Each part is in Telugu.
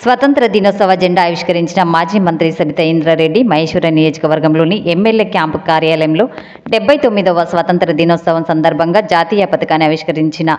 స్వతంత్ర దినోత్సవ జెండా ఆవిష్కరించిన మాజీ మంత్రి సబితా ఇంద్రారెడ్డి మహేశ్వరం నియోజకవర్గంలోని ఎమ్మెల్యే క్యాంపు కార్యాలయంలో 79వ స్వతంత్ర దినోత్సవం సందర్భంగా జాతీయ పతాకాన్ని ఆవిష్కరించిన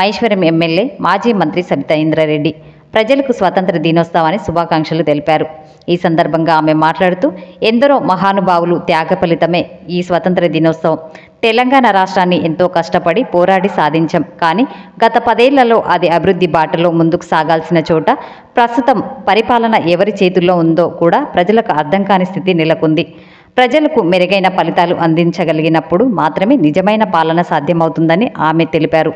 మహేశ్వరం ఎమ్మెల్యే మాజీ మంత్రి సబితా ఇంద్రారెడ్డి ప్రజలకు స్వతంత్ర దినోత్సవాన్ని శుభాకాంక్షలు తెలిపారు. ఈ సందర్భంగా ఆమె మాట్లాడుతూ ఎందరో మహానుభావులు త్యాగ ఫలితమే ఈ స్వతంత్ర దినోత్సవం. తెలంగాణ రాష్ట్రాన్ని ఎంతో కష్టపడి పోరాడి సాధించాం. కానీ గత 10 ఏళ్లలో అది అభివృద్ధి బాటలో ముందుకు సాగాల్సిన చోట ప్రస్తుతం పరిపాలన ఎవరి చేతుల్లో ఉందో కూడా ప్రజలకు అర్థం కాని స్థితి నెలకొంది. ప్రజలకు మెరుగైన ఫలితాలు అందించగలిగినప్పుడు మాత్రమే నిజమైన పాలన సాధ్యమవుతుందని ఆమె తెలిపారు.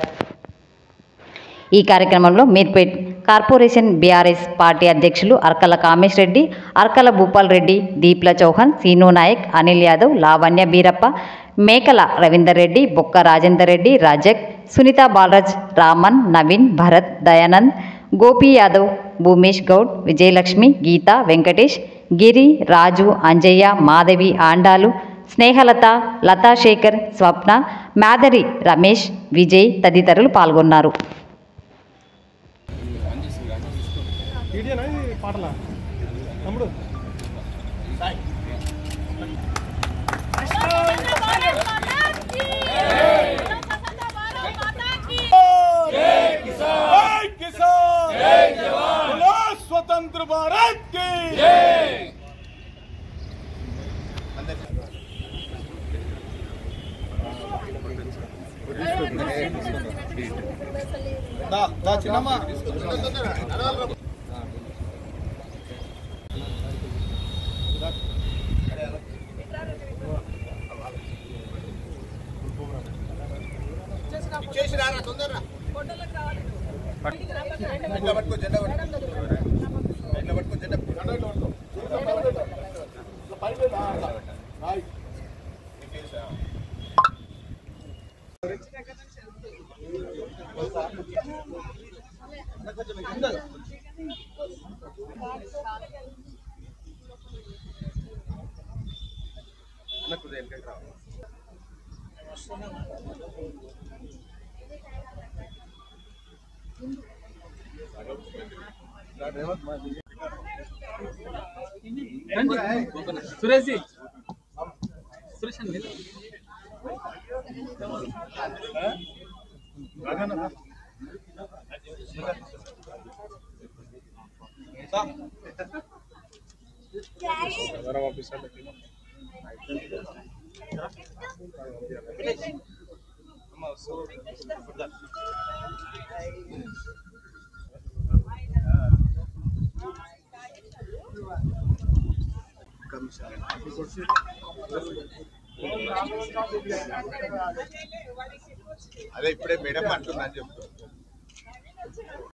ఈ కార్యక్రమంలో మీర్పేట్ కార్పొరేషన్ బీఆర్ఎస్ పార్టీ అధ్యక్షులు అర్కల కామేష్ రెడ్డి, అర్కల భూపాల్ రెడ్డి, దీప్ల చౌహాన్, సీను నాయక్, అనిల్ యాదవ్, లావణ్య బీరప్ప, మేకల రవీందర్ రెడ్డి, బొక్క రాజేందర్ రెడ్డి, రాజక్, సునీత బాలరాజ్, రామన్, నవీన్, భరత్, దయానంద్, గోపి యాదవ్, భూమేష్ గౌడ్, విజయలక్ష్మి, గీత, వెంకటేష్, గిరి, రాజు, అంజయ్య, మాధవి, ఆండాలు, స్నేహలత, లతాశేఖర్, స్వప్న, మాధరి, రమేష్, విజయ్ తదితరులు పాల్గొన్నారు. स्वतंत्र भारत की చిన్నమ్మా చేసి రారా తొందరరా జెండా పట్టుకో జెండా పట్టుకో జెండా సురేష్ సురేష్ అండి అదే ఇప్పుడే మేడం అంటున్నా చెప్పు.